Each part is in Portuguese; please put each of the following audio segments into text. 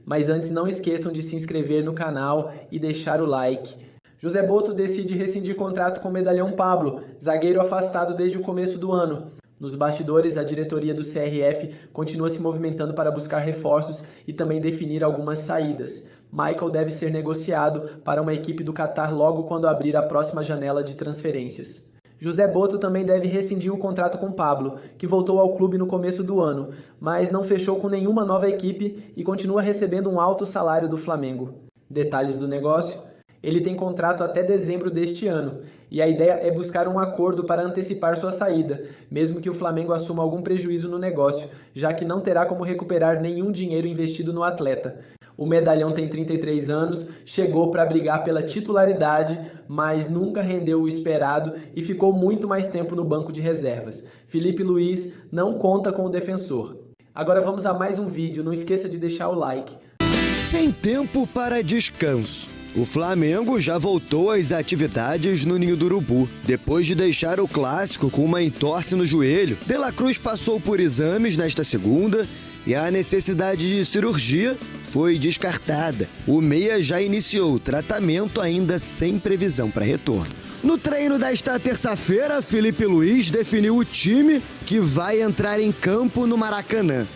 Mas antes não esqueçam de se inscrever no canal e deixar o like. José Botto decide rescindir contrato com o medalhão Pablo, zagueiro afastado desde o começo do ano. Nos bastidores, a diretoria do CRF continua se movimentando para buscar reforços e também definir algumas saídas. Michael deve ser negociado para uma equipe do Catar logo quando abrir a próxima janela de transferências. José Botto também deve rescindir o contrato com Pablo, que voltou ao clube no começo do ano, mas não fechou com nenhuma nova equipe e continua recebendo um alto salário do Flamengo. Detalhes do negócio? Ele tem contrato até dezembro deste ano, e a ideia é buscar um acordo para antecipar sua saída, mesmo que o Flamengo assuma algum prejuízo no negócio, já que não terá como recuperar nenhum dinheiro investido no atleta. O medalhão tem 33 anos, chegou para brigar pela titularidade, mas nunca rendeu o esperado e ficou muito mais tempo no banco de reservas. Felipe Luiz não conta com o defensor. Agora vamos a mais um vídeo, não esqueça de deixar o like. Sem tempo para descanso. O Flamengo já voltou às atividades no Ninho do Urubu. Depois de deixar o clássico com uma entorse no joelho, De La Cruz passou por exames nesta segunda e a necessidade de cirurgia foi descartada. O meia já iniciou o tratamento ainda sem previsão para retorno. No treino desta terça-feira, Felipe Luiz definiu o time que vai entrar em campo no Maracanã.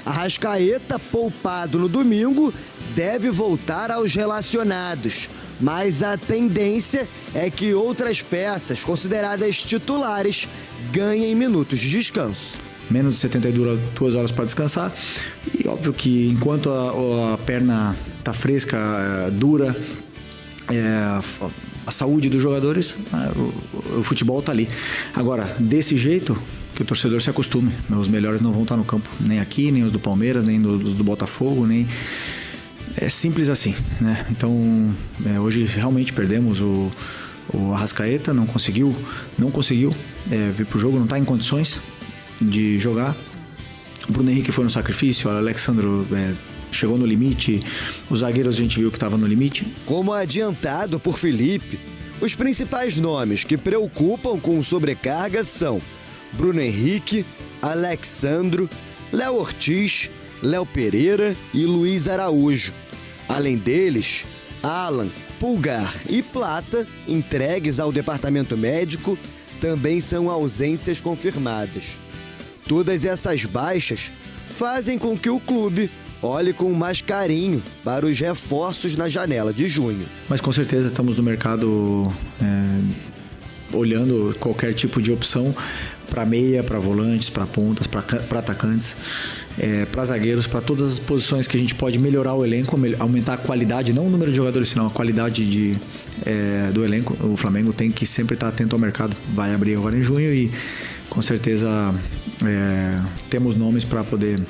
Arrascaeta, poupado no domingo, deve voltar aos relacionados, mas a tendência é que outras peças consideradas titulares ganhem minutos de descanso. Menos de 72 horas para descansar e óbvio que enquanto a perna está fresca, dura, a saúde dos jogadores, o futebol está ali. Agora, desse jeito, que o torcedor se acostume. Os melhores não vão estar no campo, nem aqui, nem os do Palmeiras, nem os do Botafogo, nem... É simples assim, né? Então, hoje realmente perdemos o Arrascaeta, não conseguiu vir pro jogo, não está em condições de jogar. O Bruno Henrique foi no sacrifício, o Alexandro chegou no limite, os zagueiros a gente viu que estava no limite. Como adiantado por Felipe, os principais nomes que preocupam com sobrecarga são Bruno Henrique, Alexandro, Léo Ortiz, Léo Pereira e Luiz Araújo. Além deles, Alan, Pulgar e Plata, entregues ao departamento médico, também são ausências confirmadas. Todas essas baixas fazem com que o clube olhe com mais carinho para os reforços na janela de junho. Mas com certeza estamos no mercado olhando qualquer tipo de opção para meia, para volantes, para pontas, para atacantes, para zagueiros, para todas as posições que a gente pode melhorar o elenco, aumentar a qualidade, não o número de jogadores, senão a qualidade do elenco. O Flamengo tem que sempre estar atento ao mercado. Vai abrir agora em junho e com certeza temos nomes para poder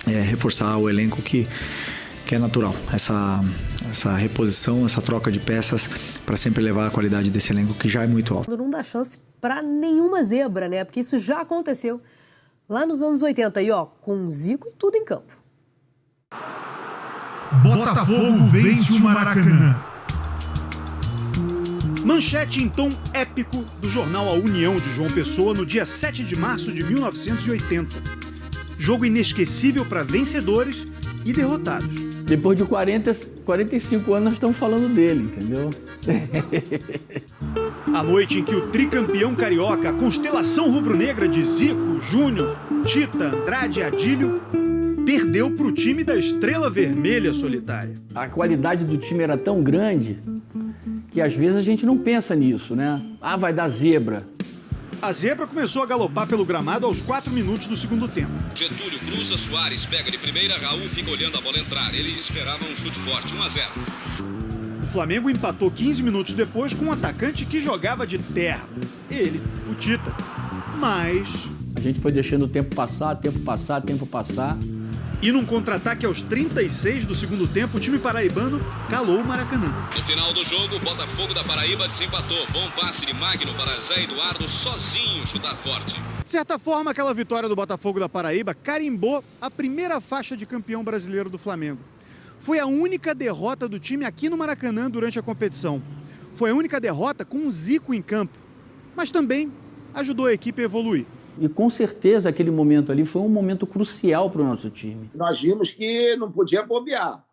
reforçar o elenco que é natural. Essa reposição, essa troca de peças para sempre levar a qualidade desse elenco que já é muito alta. Não dá chance para nenhuma zebra, né? Porque isso já aconteceu lá nos anos 80 e com Zico e tudo em campo. Botafogo vence o Maracanã. Manchete em tom épico do jornal A União de João Pessoa no dia 7 de março de 1980. Jogo inesquecível para vencedores e derrotados. Depois de 45 anos nós estamos falando dele, entendeu? A noite em que o tricampeão carioca, a constelação rubro-negra de Zico, Júnior, Tita, Andrade e Adílio, perdeu para o time da Estrela Vermelha Solitária. A qualidade do time era tão grande que às vezes a gente não pensa nisso, né? Vai dar zebra. A zebra começou a galopar pelo gramado aos 4 minutos do segundo tempo. Getúlio cruza, Soares pega de primeira, Raul fica olhando a bola entrar. Ele esperava um chute forte, 1-0. O Flamengo empatou 15 minutos depois com um atacante que jogava de terra. Ele, o Tita. Mas... a gente foi deixando o tempo passar. E num contra-ataque aos 36 do segundo tempo, o time paraibano calou o Maracanã. No final do jogo, o Botafogo da Paraíba desempatou. Bom passe de Magno para Zé Eduardo, sozinho chutar forte. De certa forma, aquela vitória do Botafogo da Paraíba carimbou a primeira faixa de campeão brasileiro do Flamengo. Foi a única derrota do time aqui no Maracanã durante a competição. Foi a única derrota com o Zico em campo. Mas também ajudou a equipe a evoluir. E com certeza aquele momento ali foi um momento crucial para o nosso time. Nós vimos que não podia bobear,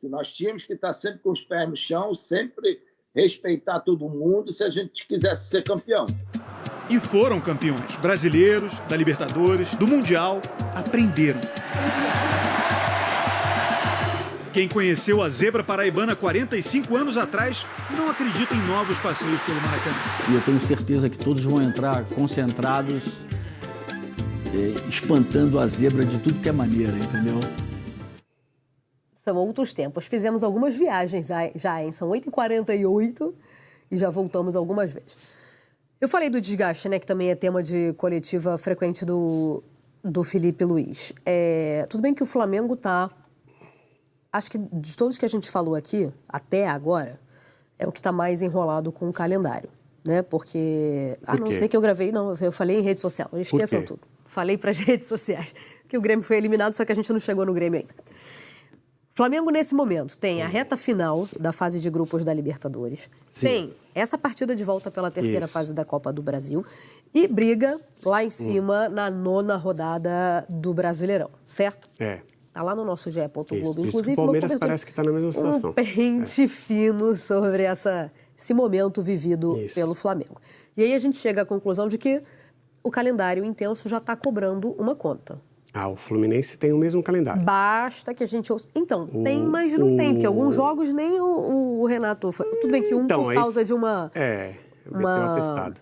que nós tínhamos que estar sempre com os pés no chão, sempre respeitar todo mundo se a gente quisesse ser campeão. E foram campeões brasileiros, da Libertadores, do Mundial, aprenderam. Quem conheceu a zebra paraibana 45 anos atrás não acredita em novos passeios pelo Maracanã. E eu tenho certeza que todos vão entrar concentrados, espantando a zebra de tudo que é maneira, entendeu? São outros tempos. Fizemos algumas viagens já, hein? São 8h48 e já voltamos algumas vezes. Eu falei do desgaste, né? Que também é tema de coletiva frequente do Felipe Luiz. Tudo bem que o Flamengo tá... Acho que de todos que a gente falou aqui, até agora, é o que está mais enrolado com o calendário, né? Porque... não, se bem que eu gravei, não, eu falei em rede social, esqueçam tudo. Falei para as redes sociais que o Grêmio foi eliminado, só que a gente não chegou no Grêmio ainda. Flamengo, nesse momento, tem a reta final da fase de grupos da Libertadores, tem essa partida de volta pela terceira fase da Copa do Brasil e briga lá em cima na 9ª rodada do Brasileirão, certo? Tá lá no nosso GE.globo. Inclusive, o Palmeiras parece que está na mesma situação. Um pente fino sobre esse momento vivido pelo Flamengo. E aí a gente chega à conclusão de que o calendário intenso já está cobrando uma conta. O Fluminense tem o mesmo calendário. Basta que a gente ouça. Então, tem, mas não tem, porque alguns jogos nem o Renato... Tudo bem que por causa de uma... meteu atestado.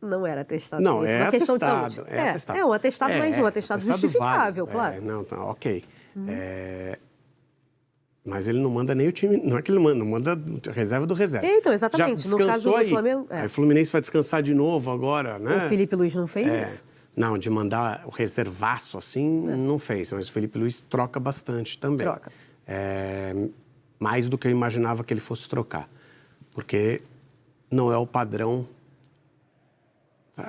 Não era atestado. Não, uma questão de saúde. Atestado. Um atestado, mas um atestado justificável, claro. Ok. Mas ele não manda nem o time... Não é que ele manda, não manda reserva do reserva. Então, exatamente. No caso do Flamengo... Aí o Fluminense vai descansar de novo agora, né? O Felipe Luiz não fez isso? Não, de mandar o reservaço assim, não fez. Mas o Felipe Luiz troca bastante também. Troca. Mais do que eu imaginava que ele fosse trocar. Porque não é o padrão...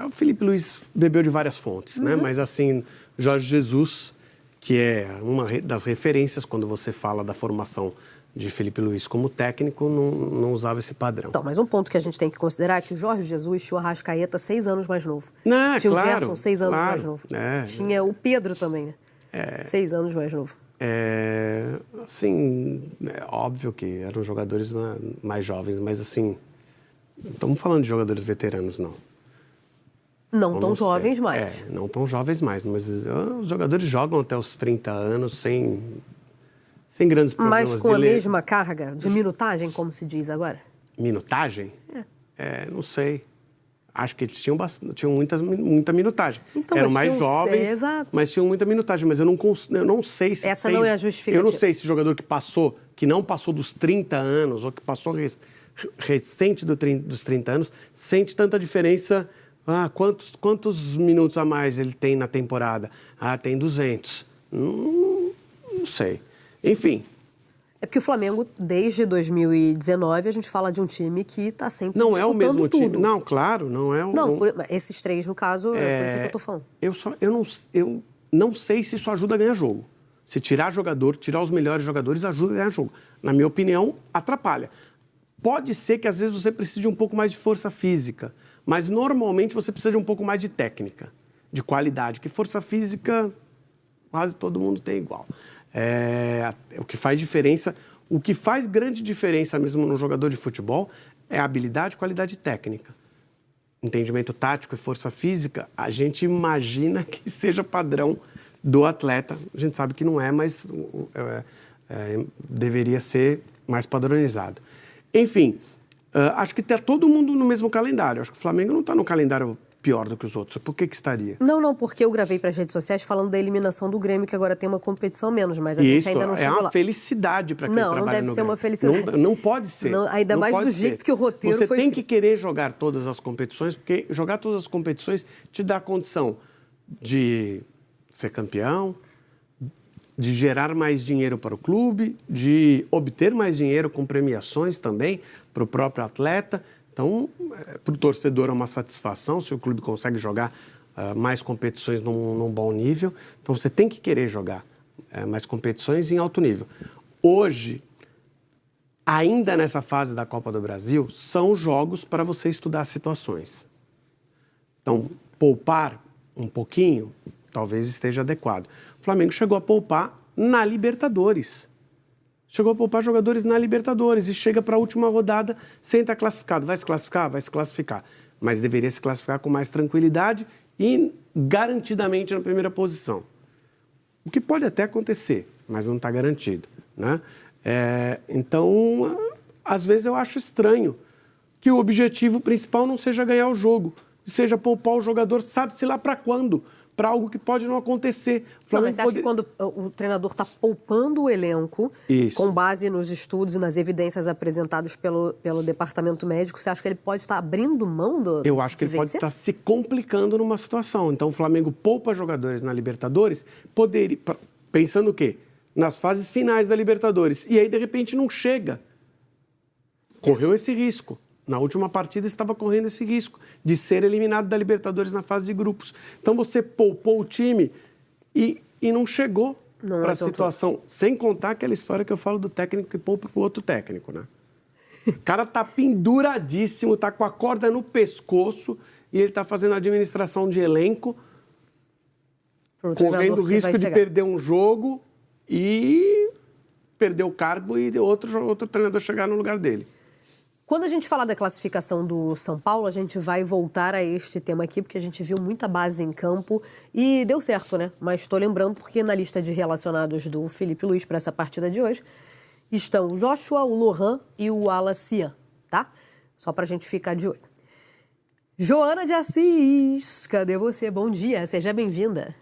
O Felipe Luiz bebeu de várias fontes, né? Mas assim, Jorge Jesus, que é uma das referências quando você fala da formação de Felipe Luiz como técnico, não usava esse padrão. Então, mas um ponto que a gente tem que considerar é que o Jorge Jesus tinha o Arrascaeta 6 anos mais novo. Tinha o Gerson 6 anos mais novo. Tinha o Pedro também, né? 6 anos mais novo. Assim, é óbvio que eram jogadores mais jovens, mas assim, não estamos falando de jogadores veteranos, não. Não tão jovens mais. Não tão jovens mais, mas os jogadores jogam até os 30 anos sem grandes problemas. Mas com a mesma carga de minutagem, como se diz agora? Minutagem? Não sei. Acho que eles tinham muita minutagem. Então, eram mais jovens, mas tinham muita minutagem. Mas eu não sei se... Essa não é a justificativa. Eu não sei se jogador que não passou dos 30 anos, ou que passou recente dos 30 anos, sente tanta diferença... quantos minutos a mais ele tem na temporada? Tem 200. Não sei. Enfim. É porque o Flamengo, desde 2019, a gente fala de um time que está sempre não é o mesmo tudo. time. Não, claro, não é o... Esses 3, no caso, é por isso que eu estou falando. Eu não sei se isso ajuda a ganhar jogo. Se tirar os melhores jogadores, ajuda a ganhar jogo. Na minha opinião, atrapalha. Pode ser que, às vezes, você precise de um pouco mais de força física. Mas, normalmente, você precisa de um pouco mais de técnica, de qualidade, que força física quase todo mundo tem igual. O que faz diferença, o que faz grande diferença mesmo no jogador de futebol é habilidade e qualidade técnica. Entendimento tático e força física, a gente imagina que seja padrão do atleta. A gente sabe que não é, mas deveria ser mais padronizado. Enfim... acho que está todo mundo no mesmo calendário. Acho que o Flamengo não está no calendário pior do que os outros. Por que estaria? Não, porque eu gravei para as redes sociais falando da eliminação do Grêmio, que agora tem uma competição menos, mas a gente ainda não chegou lá. É uma felicidade para quem trabalha no Grêmio. Não deve ser uma felicidade. Não pode ser. Ainda mais do jeito que o roteiro foi escrito. Você tem que querer jogar todas as competições, porque jogar todas as competições te dá a condição de ser campeão, de gerar mais dinheiro para o clube, de obter mais dinheiro com premiações também para o próprio atleta. Então, para o torcedor é uma satisfação se o clube consegue jogar mais competições num bom nível. Então, você tem que querer jogar mais competições em alto nível. Hoje, ainda nessa fase da Copa do Brasil, são jogos para você estudar situações. Então, poupar um pouquinho, talvez esteja adequado. O Flamengo chegou a poupar na Libertadores. Chegou a poupar jogadores na Libertadores e chega para a última rodada sem estar classificado. Vai se classificar? Vai se classificar. Mas deveria se classificar com mais tranquilidade e garantidamente na primeira posição. O que pode até acontecer, mas não está garantido, né? Então, às vezes eu acho estranho que o objetivo principal não seja ganhar o jogo, seja poupar o jogador, sabe-se lá para quando, para algo que pode não acontecer. Não, mas você acha que quando o treinador está poupando o elenco, com base nos estudos e nas evidências apresentadas pelo departamento médico, você acha que ele pode estar abrindo mão do... Eu acho que ele pode estar se complicando numa situação. Então o Flamengo poupa jogadores na Libertadores, poderia, pensando o quê? Nas fases finais da Libertadores. E aí, de repente, não chega. Correu esse risco. Na última partida estava correndo esse risco de ser eliminado da Libertadores na fase de grupos. Então você poupou o time e não chegou para a situação. Sem contar aquela história que eu falo do técnico que poupa para o outro técnico, né? O cara tá penduradíssimo, tá com a corda no pescoço e ele tá fazendo administração de elenco, correndo o risco de perder um jogo e perder o cargo e outro treinador chegar no lugar dele. Quando a gente falar da classificação do São Paulo, a gente vai voltar a este tema aqui, porque a gente viu muita base em campo e deu certo, né? Mas estou lembrando porque na lista de relacionados do Felipe Luiz para essa partida de hoje estão o Joshua, o Lohan e o Wallace, tá? Só para a gente ficar de olho. Joana de Assis, cadê você? Bom dia, seja bem-vinda.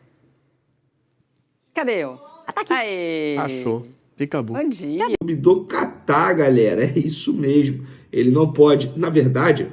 Cadê eu? Tá aqui. Aê. Achou. Picabu. Bom dia. Clube do Catar, galera, é isso mesmo. Ele não pode, na verdade,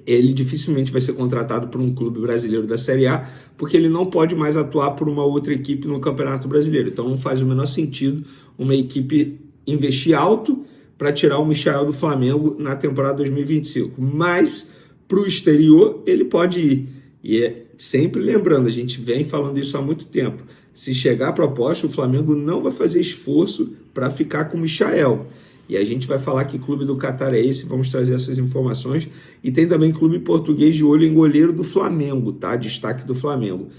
ele dificilmente vai ser contratado por um clube brasileiro da Série A, porque ele não pode mais atuar por uma outra equipe no Campeonato Brasileiro. Então não faz o menor sentido uma equipe investir alto para tirar o Michael do Flamengo na temporada 2025. Mas para o exterior ele pode ir. E é sempre lembrando, a gente vem falando isso há muito tempo. Se chegar a proposta, o Flamengo não vai fazer esforço para ficar com o Michael. E a gente vai falar que clube do Catar é esse, vamos trazer essas informações. E tem também clube português de olho em goleiro do Flamengo, tá? Destaque do Flamengo.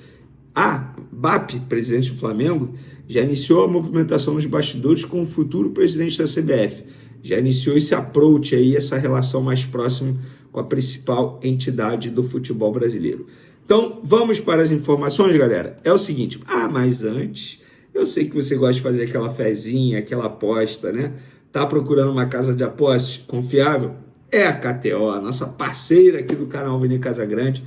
A BAP, presidente do Flamengo, já iniciou a movimentação nos bastidores com o futuro presidente da CBF. Já iniciou esse approach aí, essa relação mais próxima com a principal entidade do futebol brasileiro. Então, vamos para as informações, galera. É o seguinte, mas antes, eu sei que você gosta de fazer aquela fezinha, aquela aposta, né? Tá procurando uma casa de apostas confiável? É a KTO, a nossa parceira aqui do canal Vini Casagrande.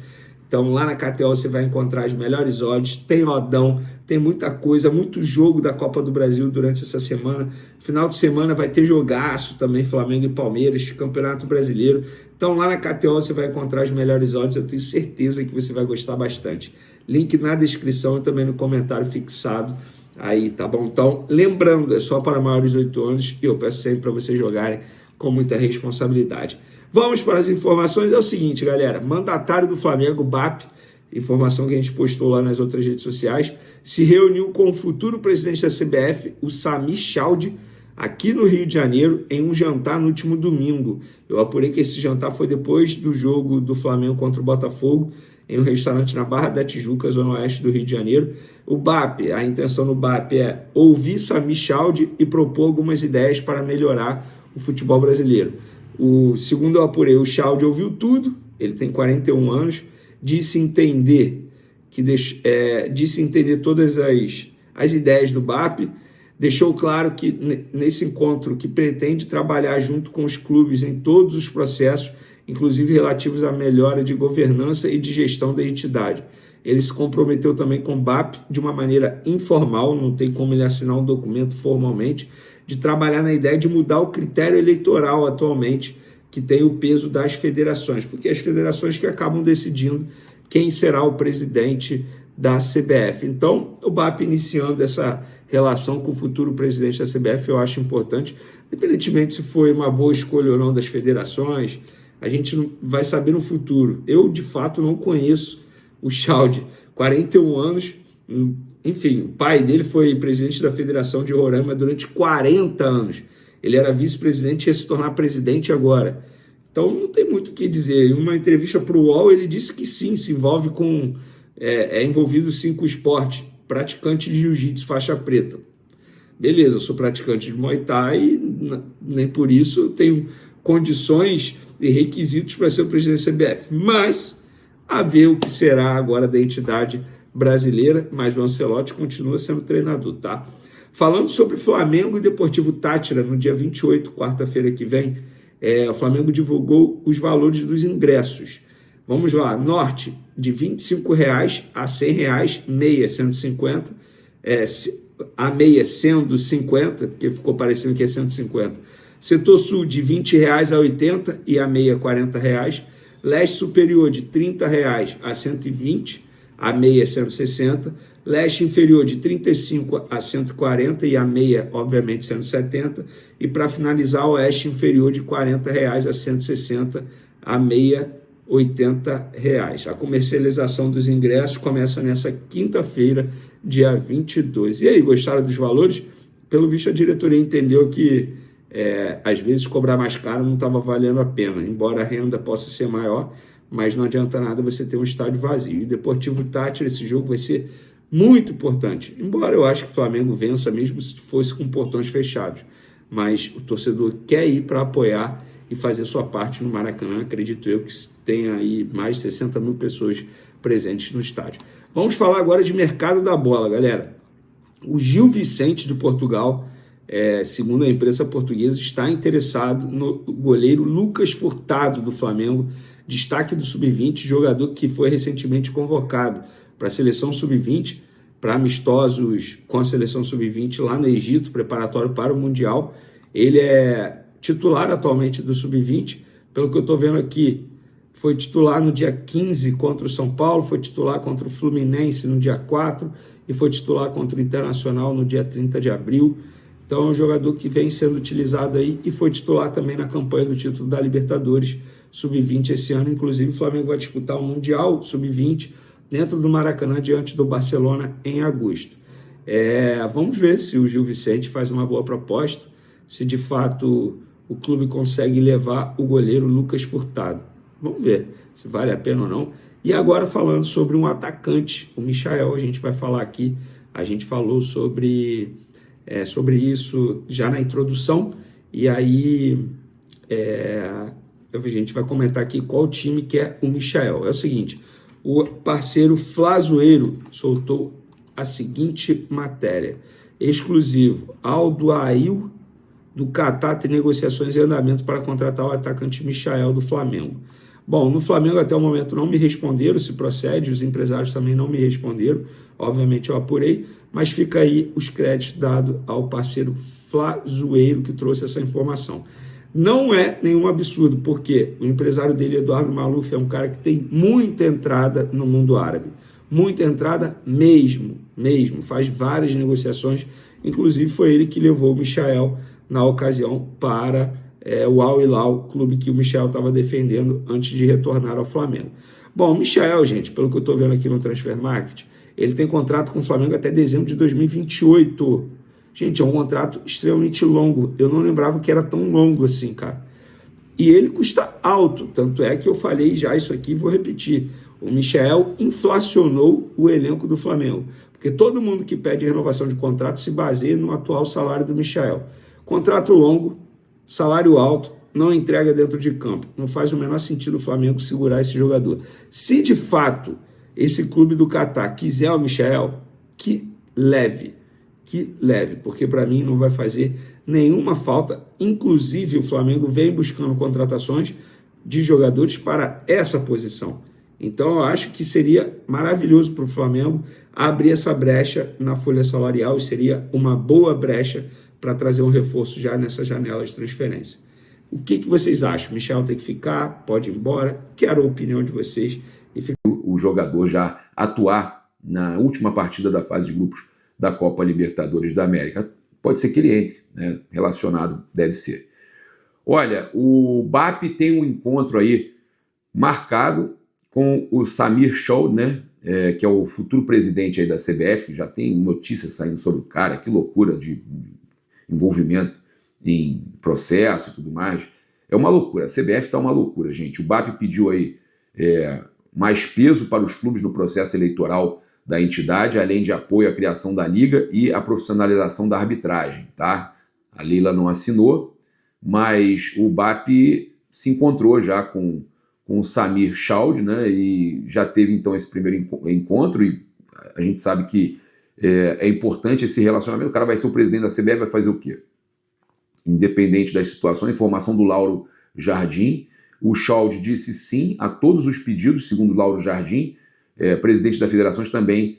Então, lá na KTO você vai encontrar as melhores odds, tem odão, tem muita coisa, muito jogo da Copa do Brasil durante essa semana. Final de semana vai ter jogaço também, Flamengo e Palmeiras, Campeonato Brasileiro. Então, lá na KTO você vai encontrar as melhores odds, eu tenho certeza que você vai gostar bastante. Link na descrição e também no comentário fixado aí, tá bom? Então, lembrando, é só para maiores de 8 anos e eu peço sempre para vocês jogarem com muita responsabilidade. Vamos para as informações. É o seguinte, galera, mandatário do Flamengo, BAP, informação que a gente postou lá nas outras redes sociais, se reuniu com o futuro presidente da CBF, o Sami Chaldi, aqui no Rio de Janeiro, em um jantar no último domingo. Eu apurei que esse jantar foi depois do jogo do Flamengo contra o Botafogo, em um restaurante na Barra da Tijuca, zona oeste do Rio de Janeiro. O BAP, a intenção do BAP é ouvir Sami Chaldi e propor algumas ideias para melhorar o futebol brasileiro. Segundo eu apurei, o Chaldi ouviu tudo, ele tem 41 anos, disse entender todas as ideias do BAP, deixou claro que nesse encontro que pretende trabalhar junto com os clubes em todos os processos, inclusive relativos à melhora de governança e de gestão da entidade. Ele se comprometeu também com o BAP de uma maneira informal, não tem como ele assinar um documento formalmente, de trabalhar na ideia de mudar o critério eleitoral atualmente, que tem o peso das federações, porque as federações que acabam decidindo quem será o presidente da CBF. Então, o BAP iniciando essa relação com o futuro presidente da CBF, eu acho importante, independentemente se foi uma boa escolha ou não das federações, a gente não vai saber no futuro. Eu, de fato, não conheço o Chaldi, 41 anos, enfim, o pai dele foi presidente da Federação de Roraima durante 40 anos. Ele era vice-presidente e ia se tornar presidente agora. Então, não tem muito o que dizer. Em uma entrevista para o UOL, ele disse que sim, se envolve com é envolvido sim com o esporte, praticante de jiu-jitsu faixa preta. Beleza, eu sou praticante de Muay Thai e nem por isso eu tenho condições e requisitos para ser o presidente da CBF. Mas, a ver o que será agora da entidade brasileira, mas o Ancelotti continua sendo treinador, tá? Falando sobre Flamengo e Deportivo Táchira, no dia 28, quarta-feira que vem, o Flamengo divulgou os valores dos ingressos. Vamos lá, Norte, de R$ 25,00 a R$ 100,00, meia sendo 50, a meia sendo 50, porque ficou parecendo que é 150. Setor Sul, de R$ 20,00 a 80 e a meia R$ 40,00. Leste Superior, de R$ 30,00 a 120, a meia 160. Leste Inferior, de 35 a 140 e a meia, obviamente, 170. E para finalizar, Oeste Inferior, de R$ 40,00 a 160, a meia R$80. A comercialização dos ingressos começa nessa quinta-feira, dia 22. E aí, gostaram dos valores? Pelo visto, a diretoria entendeu que às vezes cobrar mais caro não estava valendo a pena, embora a renda possa ser maior, mas não adianta nada você ter um estádio vazio. E Deportivo Táchira, esse jogo vai ser muito importante, embora eu acho que o Flamengo vença mesmo se fosse com portões fechados, mas o torcedor quer ir para apoiar e fazer sua parte no Maracanã. Acredito eu que tenha aí mais de 60 mil pessoas presentes no estádio. Vamos falar agora de mercado da bola, galera. O Gil Vicente de Portugal, segundo a imprensa portuguesa, está interessado no goleiro Lucas Furtado do Flamengo, destaque do Sub-20, jogador que foi recentemente convocado para a seleção Sub-20, para amistosos com a seleção Sub-20 lá no Egito, preparatório para o Mundial. Ele é titular atualmente do Sub-20, pelo que eu estou vendo aqui, foi titular no dia 15 contra o São Paulo, foi titular contra o Fluminense no dia 4 e foi titular contra o Internacional no dia 30 de abril. Então é um jogador que vem sendo utilizado aí e foi titular também na campanha do título da Libertadores Sub-20 esse ano. Inclusive o Flamengo vai disputar o Mundial Sub-20 dentro do Maracanã diante do Barcelona em agosto. Vamos ver se o Gil Vicente faz uma boa proposta, se de fato o clube consegue levar o goleiro Lucas Furtado. Vamos ver se vale a pena ou não. E agora falando sobre um atacante, o Michael, a gente vai falar aqui, a gente falou sobre isso já na introdução, e aí a gente vai comentar aqui qual time que é o Michael. É o seguinte, o parceiro Flazoeiro soltou a seguinte matéria: exclusivo, Aldo Ail do Catar tem negociações em andamento para contratar o atacante Michael do Flamengo. Bom, no Flamengo até o momento não me responderam se procede, os empresários também não me responderam, obviamente eu apurei, mas fica aí os créditos dados ao parceiro Flazoeiro que trouxe essa informação. Não é nenhum absurdo, porque o empresário dele, Eduardo Maluf, é um cara que tem muita entrada no mundo árabe, muita entrada mesmo, faz várias negociações, inclusive foi ele que levou o Michael na ocasião para o Al Hilal, clube que o Michael estava defendendo antes de retornar ao Flamengo. Bom, o Michael, gente, pelo que eu estou vendo aqui no Transfer Market, ele tem contrato com o Flamengo até dezembro de 2028. Gente, é um contrato extremamente longo. Eu não lembrava que era tão longo assim, cara. E ele custa alto, tanto é que eu falei já isso aqui e vou repetir. O Michael inflacionou o elenco do Flamengo, porque todo mundo que pede renovação de contrato se baseia no atual salário do Michael. Contrato longo, salário alto, não entrega dentro de campo. Não faz o menor sentido o Flamengo segurar esse jogador. Se de fato esse clube do Catar quiser o Michael, que leve, porque para mim não vai fazer nenhuma falta. Inclusive o Flamengo vem buscando contratações de jogadores para essa posição. Então eu acho que seria maravilhoso para o Flamengo abrir essa brecha na folha salarial, e seria uma boa brecha para trazer um reforço já nessa janela de transferência. O que vocês acham? Michael tem que ficar? Pode ir embora? Quero a opinião de vocês. O jogador já atuar na última partida da fase de grupos da Copa Libertadores da América. Pode ser que ele entre, né? Relacionado, deve ser. Olha, o BAP tem um encontro aí marcado com o Samir Show, né? Que é o futuro presidente aí da CBF. Já tem notícias saindo sobre o cara, que loucura de envolvimento em processo e tudo mais. É uma loucura, a CBF está uma loucura, gente. O BAP pediu aí mais peso para os clubes no processo eleitoral da entidade, além de apoio à criação da liga e à profissionalização da arbitragem, tá? A Leila não assinou, mas o BAP se encontrou já com o Samir Chaud, né? E já teve então esse primeiro encontro, e a gente sabe que é importante esse relacionamento. O cara vai ser o presidente da CBF, vai fazer o quê? Independente das situações, informação do Lauro Jardim, o Chaud disse sim a todos os pedidos, segundo o Lauro Jardim. Presidente da federações também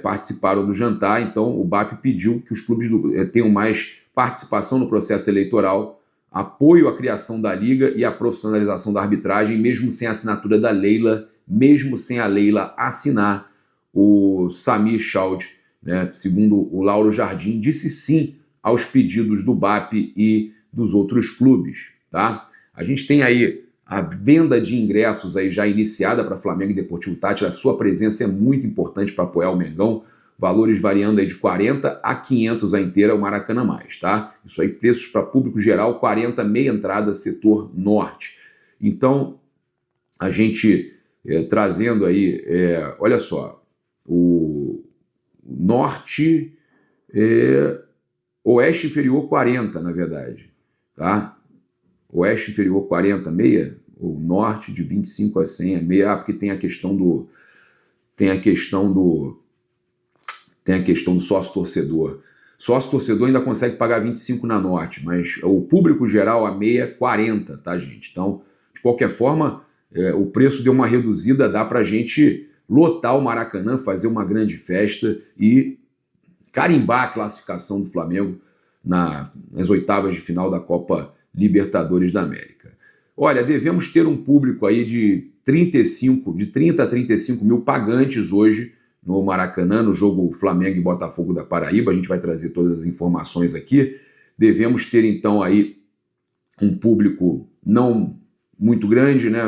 participaram do jantar, então o BAP pediu que os clubes tenham mais participação no processo eleitoral, apoio à criação da liga e à profissionalização da arbitragem, mesmo sem a assinatura da Leila, mesmo sem a Leila assinar. O Samir Chaud, né, segundo o Lauro Jardim, disse sim aos pedidos do BAP e dos outros clubes, tá? A gente tem aí a venda de ingressos aí já iniciada para Flamengo e Deportivo Táchira. A sua presença é muito importante para apoiar o Mengão. Valores variando aí de 40 a 500 a inteira, o Maracanã mais, tá? Isso aí, preços para público geral, 40 meia entrada, setor norte. Então, a gente trazendo aí, olha só, o norte, oeste inferior 40, na verdade, tá? Oeste inferior 40, meia, o norte de 25 a 100 é meia, porque tem a questão do sócio-torcedor. Sócio-torcedor ainda consegue pagar 25 na norte, mas o público geral, a meia, é 40, tá, gente? Então, de qualquer forma, o preço deu uma reduzida, dá pra gente lotar o Maracanã, fazer uma grande festa e carimbar a classificação do Flamengo nas oitavas de final da Copa Libertadores da América. Olha, devemos ter um público aí de 30 a 35 mil pagantes hoje no Maracanã, no jogo Flamengo e Botafogo da Paraíba. A gente vai trazer todas as informações aqui. Devemos ter, então, aí um público não muito grande, né?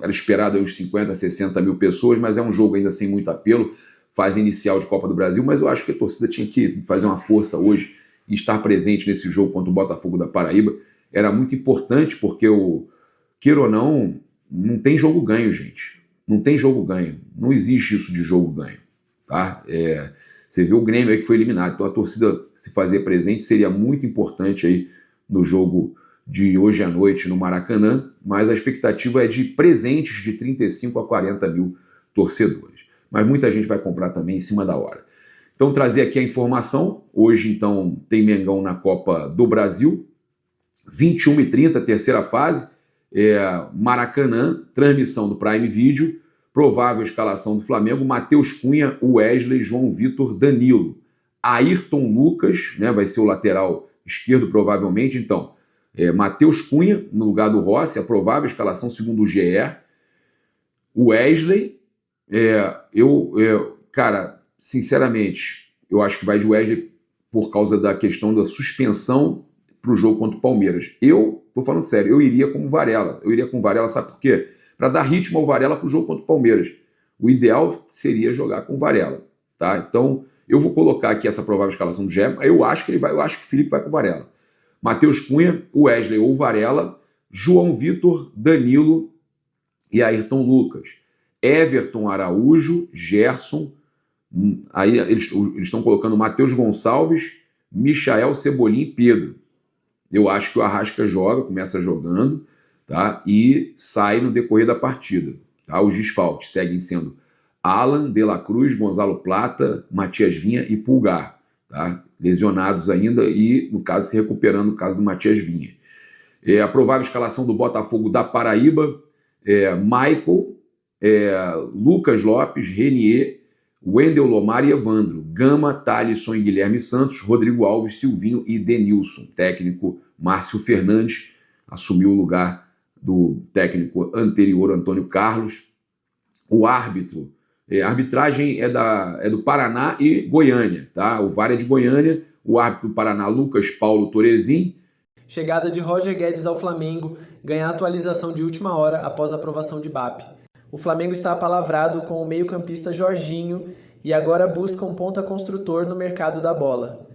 Era esperado aí uns 50 a 60 mil pessoas, mas é um jogo ainda sem muito apelo, fase inicial de Copa do Brasil, mas eu acho que a torcida tinha que fazer uma força hoje e estar presente nesse jogo contra o Botafogo da Paraíba. Era muito importante, porque, queira ou não tem jogo ganho, gente. Não tem jogo ganho. Não existe isso de jogo ganho, tá? Você vê o Grêmio aí que foi eliminado. Então a torcida se fazer presente seria muito importante aí no jogo de hoje à noite no Maracanã, mas a expectativa é de presentes de 35 a 40 mil torcedores. Mas muita gente vai comprar também em cima da hora. Então trazer aqui a informação. Hoje, então, tem Mengão na Copa do Brasil, 21h30, terceira fase, Maracanã, transmissão do Prime Video, provável escalação do Flamengo: Matheus Cunha, Wesley, João Vitor, Danilo. Ayrton Lucas, né, vai ser o lateral esquerdo provavelmente, então, Matheus Cunha no lugar do Rossi, a provável escalação segundo o GE. Wesley, cara, sinceramente, eu acho que vai de Wesley por causa da questão da suspensão para o jogo contra o Palmeiras. Eu tô falando sério, eu iria com o Varela. Sabe por quê? Para dar ritmo ao Varela para o jogo contra o Palmeiras. O ideal seria jogar com o Varela, tá? Então, eu vou colocar aqui essa provável escalação do GE. Eu acho que o Felipe vai com o Varela. Matheus Cunha, Wesley ou Varela, João Vitor, Danilo e Ayrton Lucas. Everton Araújo, Gerson, aí eles estão colocando Matheus Gonçalves, Michael, Cebolinha e Pedro. Eu acho que o Arrasca começa jogando, tá? E sai no decorrer da partida. Tá? Os desfalques seguem sendo Alan, De La Cruz, Gonzalo Plata, Matias Vinha e Pulgar. Tá? Lesionados ainda e, no caso, se recuperando no caso do Matias Vinha. A provável escalação do Botafogo da Paraíba: Michael, Lucas Lopes, Renier, Wendel Lomar e Evandro, Gama, Thalisson e Guilherme Santos, Rodrigo Alves, Silvinho e Denilson. Técnico Márcio Fernandes assumiu o lugar do técnico anterior, Antônio Carlos. O árbitro, a arbitragem é do Paraná e Goiânia, tá? O VAR é de Goiânia, o árbitro do Paraná, Lucas Paulo Torezin. Chegada de Roger Guedes ao Flamengo ganha atualização de última hora após a aprovação de BAP. O Flamengo está apalavrado com o meio-campista Jorginho e agora busca um ponta construtor no mercado da bola.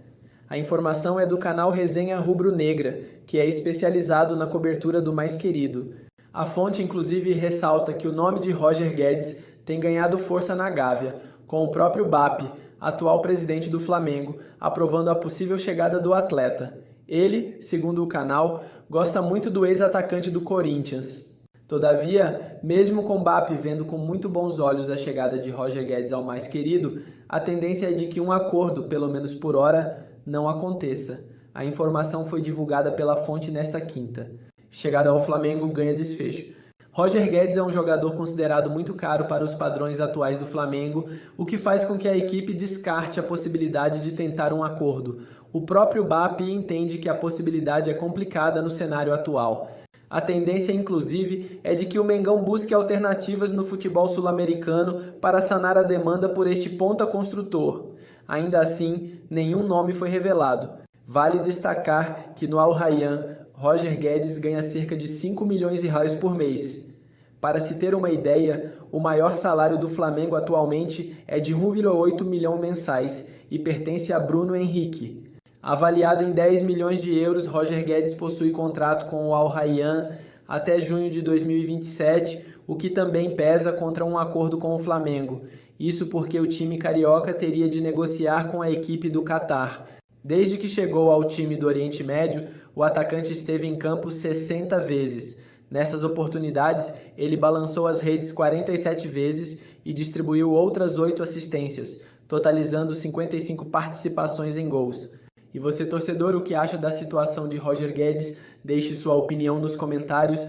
A informação é do canal Resenha Rubro Negra, que é especializado na cobertura do mais querido. A fonte, inclusive, ressalta que o nome de Roger Guedes tem ganhado força na Gávea, com o próprio BAP, atual presidente do Flamengo, aprovando a possível chegada do atleta. Ele, segundo o canal, gosta muito do ex-atacante do Corinthians. Todavia, mesmo com BAP vendo com muito bons olhos a chegada de Roger Guedes ao mais querido, a tendência é de que um acordo, pelo menos por hora, não aconteça. A informação foi divulgada pela fonte nesta quinta. Chegada ao Flamengo ganha desfecho. Roger Guedes é um jogador considerado muito caro para os padrões atuais do Flamengo, o que faz com que a equipe descarte a possibilidade de tentar um acordo. O próprio BAP entende que a possibilidade é complicada no cenário atual. A tendência, inclusive, é de que o Mengão busque alternativas no futebol sul-americano para sanar a demanda por este ponta construtor. Ainda assim, nenhum nome foi revelado. Vale destacar que no Al Rayyan, Roger Guedes ganha cerca de 5 milhões de reais por mês. Para se ter uma ideia, o maior salário do Flamengo atualmente é de 1,8 milhão mensais e pertence a Bruno Henrique. Avaliado em 10 milhões de euros, Roger Guedes possui contrato com o Al Rayyan até junho de 2027, o que também pesa contra um acordo com o Flamengo. Isso porque o time carioca teria de negociar com a equipe do Catar. Desde que chegou ao time do Oriente Médio, o atacante esteve em campo 60 vezes. Nessas oportunidades, ele balançou as redes 47 vezes e distribuiu outras 8 assistências, totalizando 55 participações em gols. E você, torcedor, o que acha da situação de Roger Guedes? Deixe sua opinião nos comentários.